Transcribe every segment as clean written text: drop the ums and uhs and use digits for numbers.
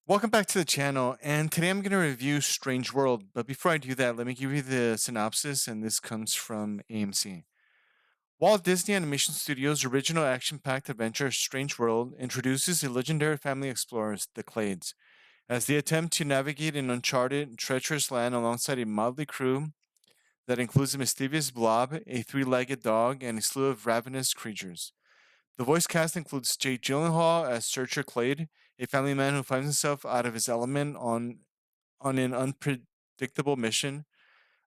Welcome back to the channel, and today I'm going to review Strange World. But before I do that, let me give you the synopsis, and this comes from AMC. Walt Disney Animation Studios' original action-packed adventure Strange World introduces the legendary family explorers, the Clades, as they attempt to navigate an uncharted, treacherous land alongside a motley crew that includes a mischievous blob, a three-legged dog, and a slew of ravenous creatures. The voice cast includes Jake Gyllenhaal as Searcher Clade, a family man who finds himself out of his element on an unpredictable mission.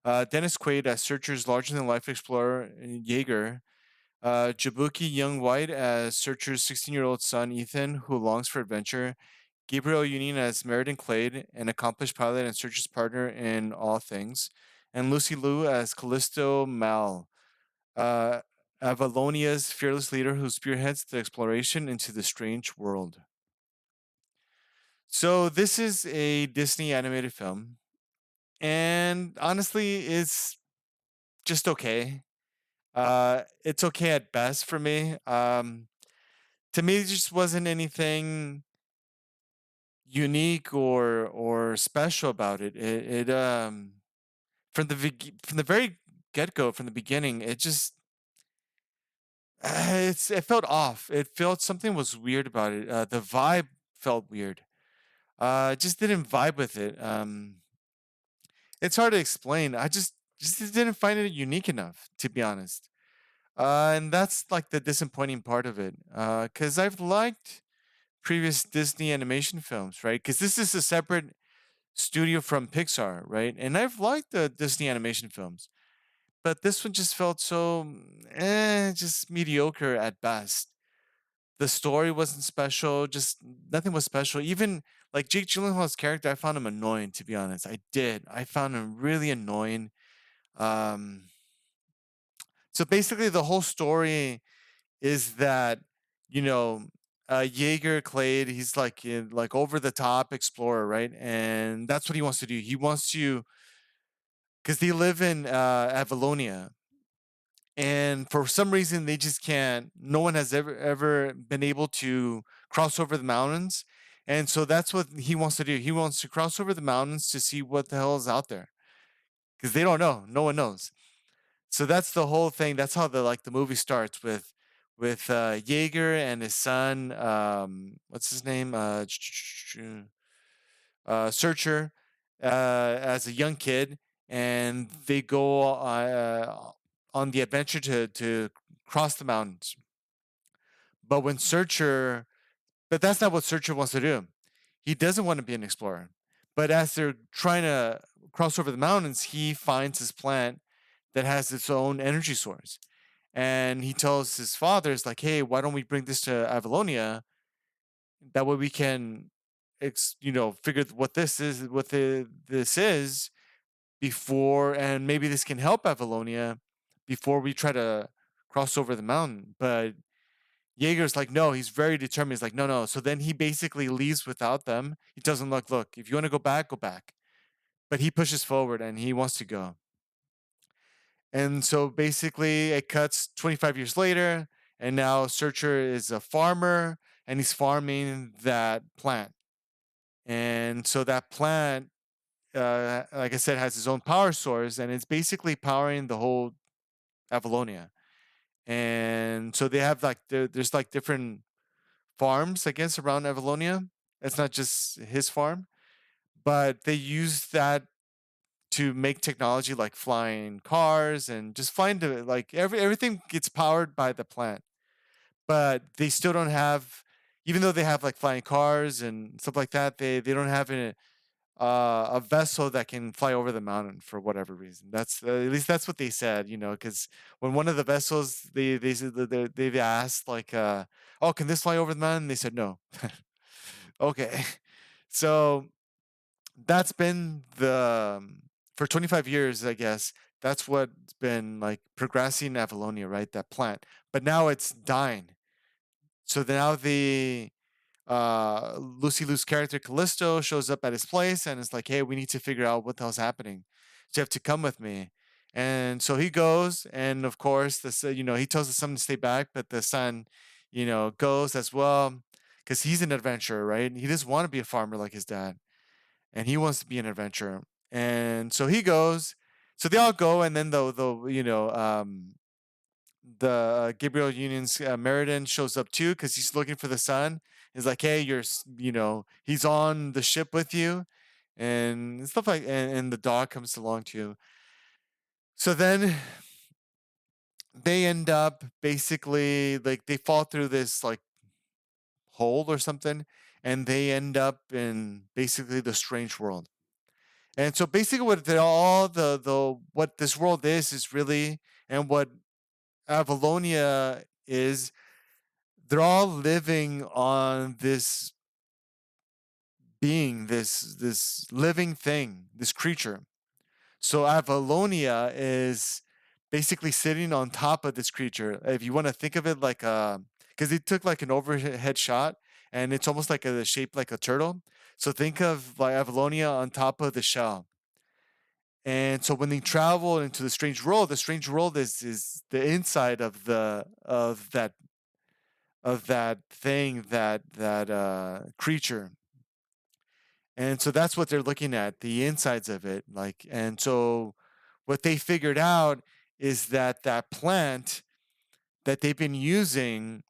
Dennis Quaid as Searcher's larger-than-life explorer Jaeger. Jabuki Young White as Searcher's 16-year-old son Ethan, who longs for adventure. Gabriel Union as Meriden Clade, an accomplished pilot and Searcher's partner in all things. And Lucy Liu as Callisto Mal, uh, Avalonia's fearless leader who spearheads the exploration into the strange world. So this is a Disney animated film, and honestly, it's just okay. It's okay at best for me. To me, it just wasn't anything unique or special about it. It from the very get go, from the beginning, it just it felt off. It felt something was weird about it. The vibe felt weird. Just didn't vibe with it. It's hard to explain. I just didn't find it unique enough, to be honest. And that's like the disappointing part of it. Because I've liked previous Disney animation films, right? Because this is a separate studio from Pixar, right? And I've liked the Disney animation films, but this one just felt so, just mediocre at best. The story wasn't special. Just nothing was special. Even like Jake Gyllenhaal's character, I found him annoying. To be honest, I did. I found him really annoying. Um, so basically, the whole story is that you know Jaeger Clade, he's like over the top explorer, right? And that's what he wants to do. He wants to because they live in Avalonia, and for some reason they just can't. No one has ever been able to cross over the mountains, and so that's what he wants to do. He wants to cross over the mountains to see what the hell is out there because they don't know. No one knows. So that's the whole thing. That's how the movie starts with Jaeger and his son. What's his name? Searcher, as a young kid, and they go on the adventure to cross the mountains. But when Searcher, but that's not what Searcher wants to do. He doesn't want to be an explorer. But as they're trying to cross over the mountains, he finds this plant that has its own energy source. And he tells his father, "It's like, hey, why don't we bring this to Avalonia? That way we can, figure what this is, this is before, and maybe this can help Avalonia before we try to cross over the mountain." But Jaeger's like, no, he's very determined. He's like, no, no. So then he basically leaves without them. He tells them, look, if you want to go back, go back. But he pushes forward and he wants to go. And so basically, it cuts 25 years later, and now Searcher is a farmer and he's farming that plant. And so that plant, like I said, has its own power source and it's basically powering the whole Avalonia. And so they have there's like different farms, I guess, around Avalonia. It's not just his farm, but they use that to make technology like flying cars and just flying to like everything gets powered by the plant. But they still don't have, even though they have like flying cars and stuff like that, they don't have a vessel that can fly over the mountain for whatever reason. That's at least that's what they said, because when one of the vessels they said that they've asked like, oh, can this fly over the mountain? They said no. Okay, so that's been for 25 years, I guess. That's what's been like progressing Avalonia, right? That plant, but now it's dying. So now the Lucy Liu's character Callisto shows up at his place and it's like, hey, we need to figure out what the hell's happening. So you have to come with me. And so he goes, and of course, he tells the son to stay back, but the son, goes as well. because he's an adventurer, right? He doesn't want to be a farmer like his dad, and he wants to be an adventurer. And so he goes. So they all go, and then the Gabriel Union's Meriden shows up too because he's looking for the son. He's like, hey, he's on the ship with you, and stuff like, and the dog comes along too. So then they end up basically like they fall through this like hole or something, and they end up in basically the strange world. And so basically, what all the what this world is really, and what Avalonia is, they're all living on this being, this living thing, this creature. So Avalonia is basically sitting on top of this creature. If you want to think of it like because they took like an overhead shot, and it's almost like a shape like a turtle. So think of like Avalonia on top of the shell. And so when they travel into the strange world is the inside of the of that thing, that creature. And so that's what they're looking at, the insides of it. Like, and so what they figured out is that that plant that they've been using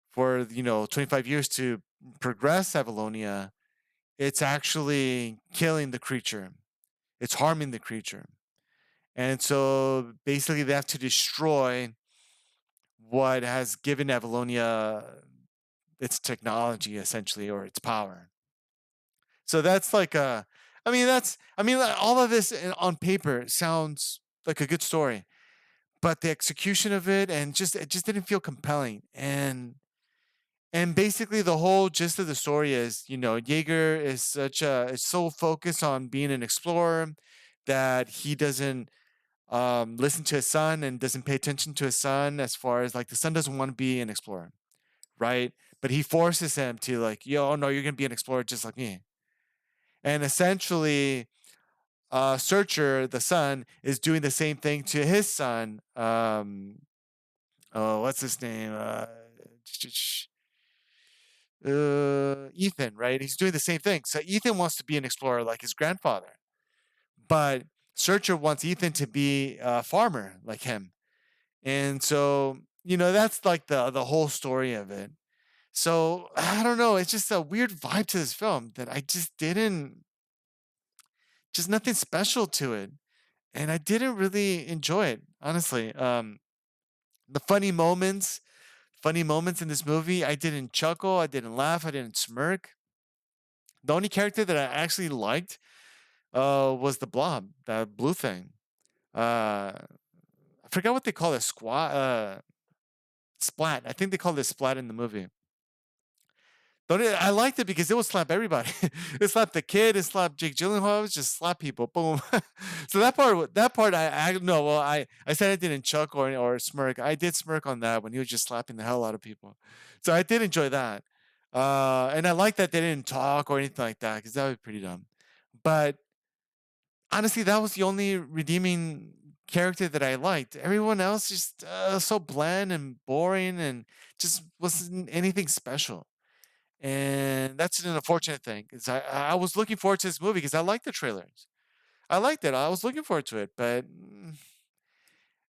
for 25 years to progress Avalonia, it's actually killing the creature. It's harming the creature. And so basically they have to destroy what has given Avalonia its technology, essentially, or its power. So that's like all of this on paper sounds like a good story, but the execution of it and it just didn't feel compelling. And basically the whole gist of the story is, Jaeger is so focused on being an explorer that he doesn't listen to his son and doesn't pay attention to his son, as far as like the son doesn't want to be an explorer, right? But he forces him to, like, yo, no, you're gonna be an explorer just like me. And essentially, Searcher, the son, is doing the same thing to his son. Oh, what's his name? Ethan, right? He's doing the same thing. So Ethan wants to be an explorer like his grandfather, but Searcher wants Ethan to be a farmer like him. And so, that's like the whole story of it. So I don't know. It's just a weird vibe to this film that I just didn't, just nothing special to it. And I didn't really enjoy it, honestly. The funny moments in this movie, I didn't chuckle, I didn't laugh, I didn't smirk. The only character that I actually liked was the blob, that blue thing. I forgot what they call it, splat. I think they call it splat in the movie. I liked it because it would slap everybody. It slapped the kid. It slapped Jake Gyllenhaal. It was just slap people. Boom. So that part, I no. Well, I said I didn't chuck or smirk. I did smirk on that when he was just slapping the hell out of people. So I did enjoy that. And I like that they didn't talk or anything like that, because that would be pretty dumb. But honestly, that was the only redeeming character that I liked. Everyone else just so bland and boring, and just wasn't anything special. And that's an unfortunate thing, because I was looking forward to this movie because I liked the trailers. I liked it. I was looking forward to it, but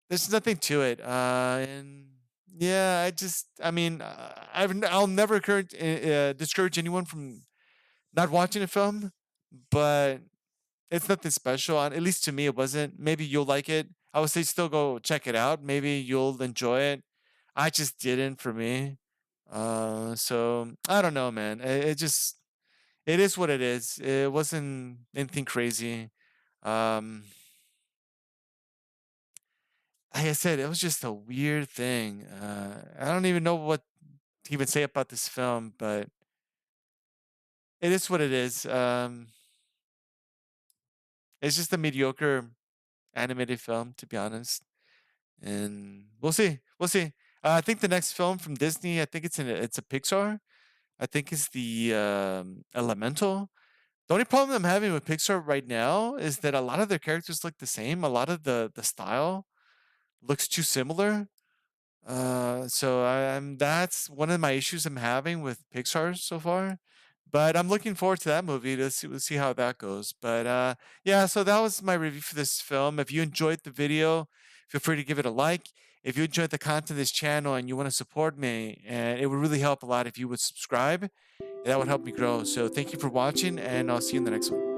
there's nothing to it. And yeah, I'll never discourage anyone from not watching a film, but it's nothing special. At least to me, it wasn't. Maybe you'll like it. I would say still go check it out. Maybe you'll enjoy it. I just didn't, for me. So I don't know, man. It is what it is. It wasn't anything crazy. Um, like I said, it was just a weird thing. I don't even know what to even say about this film, but it is what it is. It's just a mediocre animated film, to be honest. And we'll see. We'll see. I think the next film from Disney, I think it's a Pixar. I think it's the Elemental. The only problem I'm having with Pixar right now is that a lot of their characters look the same. A lot of the style looks too similar. That's one of my issues I'm having with Pixar so far. But I'm looking forward to that movie to see, we'll see how that goes. But yeah, so that was my review for this film. If you enjoyed the video, feel free to give it a like. If you enjoyed the content of this channel and you want to support me, and it would really help a lot if you would subscribe. That would help me grow. So thank you for watching, and I'll see you in the next one.